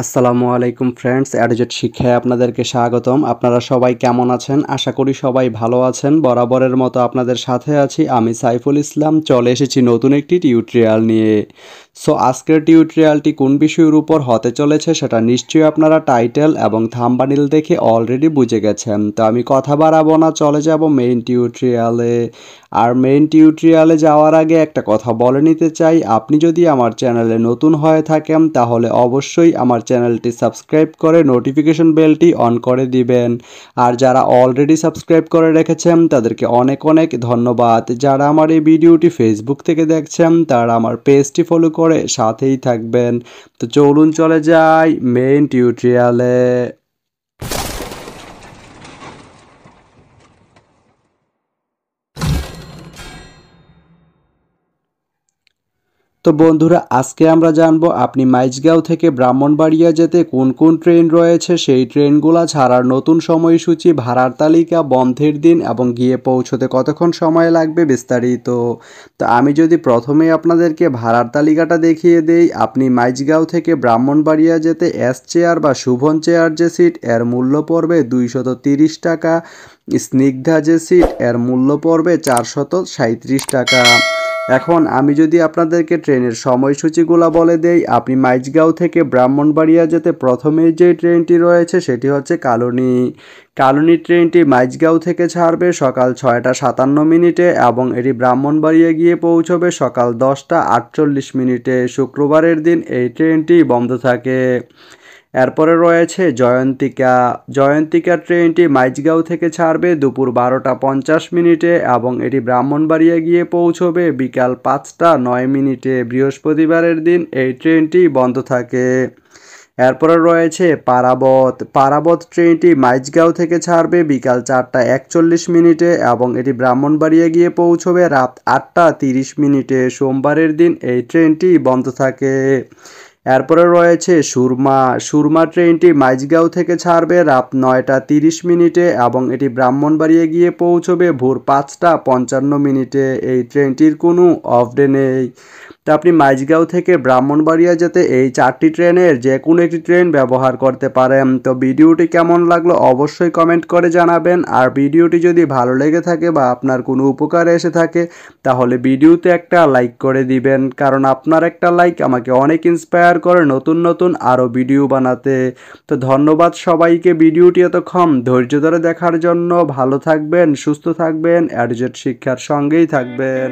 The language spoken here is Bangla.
আসসালামু আলাইকুম ফ্রেন্ডস, অ্যাডজেট শিক্ষায় আপনাদেরকে স্বাগতম। আপনারা সবাই কেমন আছেন? আশা করি সবাই ভালো আছেন। বরাবরের মতো আপনাদের সাথে আছি আমি সাইফুল ইসলাম। চলে এসেছি নতুন একটি টিউটোরিয়াল নিয়ে। সো আজকের টিউটোরিয়ালটি কোন বিষয়ের উপর হতে চলেছে সেটা নিশ্চয়ই আপনারা টাইটেল এবং থাম্বনেইল দেখে অলরেডি বুঝে গেছেন। তো আমি কথা বাড়াবো না, চলে যাব মেইন টিউটোরিয়ালে। আর মেইন টিউটোরিয়ালে যাওয়ার আগে একটা কথা বলে নিতে চাই, আপনি যদি আমার চ্যানেলে নতুন হয়ে থাকেন তাহলে অবশ্যই আমার চ্যানেলটি সাবস্ক্রাইব করে নোটিফিকেশন বেলটি অন করে দিবেন। আর যারা অলরেডি সাবস্ক্রাইব করে রেখেছেন তাদেরকে অনেক অনেক ধন্যবাদ। যারা আমার এই ভিডিওটি ফেসবুক থেকে দেখছেন তারা আমার পেজটি ফলো করে সাথেই থাকবেন। তো চলুন চলে যাই মেইন টিউটোরিয়ালে। তো বন্ধুরা, আজকে আমরা জানবো আপনি মাইজগাঁও থেকে ব্রাহ্মণবাড়িয়া যেতে কোন কোন ট্রেন রয়েছে, সেই ট্রেনগুলো ছাড়ার নতুন সময়সূচি, ভাড়ার তালিকা, বন্ধের দিন এবং গিয়ে পৌঁছতে কতক্ষণ সময় লাগবে বিস্তারিত। তো আমি যদি প্রথমেই আপনাদেরকে ভাড়ার তালিকাটা দেখিয়ে দেই, আপনি মাইজগাঁও থেকে ব্রাহ্মণবাড়িয়া যেতে এস চেয়ার বা শুভন চেয়ার যে সিট এর মূল্য পড়বে 230 টাকা। স্নিগ্ধা যে সিট এর মূল্য পড়বে 437 টাকা। এখন আমি যদি আপনাদেরকে ট্রেনের সময়সূচিগুলো বলে দেই, আপনি মাইজগাঁও থেকে ব্রাহ্মণবাড়িয়া যেতে প্রথমেই যে ট্রেনটি রয়েছে সেটি হচ্ছে কালনী। কালনী ট্রেনটি মাইজগাঁও থেকে ছাড়বে সকাল 6টা 57 মিনিটে এবং এটি ব্রাহ্মণবাড়িয়া গিয়ে পৌঁছবে সকাল 10টা 48 মিনিটে। শুক্রবারের দিন এই ট্রেনটি বন্ধ থাকে। এরপরে রয়েছে জয়ন্তিকা। জয়ন্তিকা ট্রেনটি মাইজগাঁও থেকে ছাড়বে দুপুর 12টা 50 মিনিটে এবং এটি ব্রাহ্মণবাড়িয়া গিয়ে পৌঁছবে বিকাল 5টা 9 মিনিটে। বৃহস্পতিবারের দিন এই ট্রেনটি বন্ধ থাকে। এরপরে রয়েছে পারাবত। পারাবত ট্রেনটি মাইজগাঁও থেকে ছাড়বে বিকাল 4টা 41 মিনিটে এবং এটি ব্রাহ্মণবাড়িয়া গিয়ে পৌঁছবে রাত 8টা 30 মিনিটে। সোমবারের দিন এই ট্রেনটি বন্ধ থাকে। এরপরে রয়েছে সুরমা। সুরমা ট্রেনটি মাইজগাঁও থেকে ছাড়বে রাত 9টা 30 মিনিটে এবং এটি ব্রাহ্মণবাড়িয়া গিয়ে পৌঁছবে ভোর 5টা 55 মিনিটে। এই ট্রেনটির কোনো অফ ডে নেই। তো আপনি মাইজগাঁও থেকে ব্রাহ্মণবাড়িয়া যেতে এই 4টি ট্রেনের যে কোনো একটি ট্রেন ব্যবহার করতে পারেন। তো ভিডিওটি কেমন লাগলো অবশ্যই কমেন্ট করে জানাবেন। আর ভিডিওটি যদি ভালো লেগে থাকে বা আপনার কোনো উপকারে এসে থাকে তাহলে ভিডিওতে একটা লাইক করে দিবেন, কারণ আপনার একটা লাইক আমাকে অনেক ইন্সপায়ার করে নতুন নতুন আরও ভিডিও বানাতে। তো ধন্যবাদ সবাইকে ভিডিওটি এতক্ষণ ধৈর্য ধরে দেখার জন্য। ভালো থাকবেন, সুস্থ থাকবেন, অ্যাডজেট শিক্ষার সঙ্গেই থাকবেন।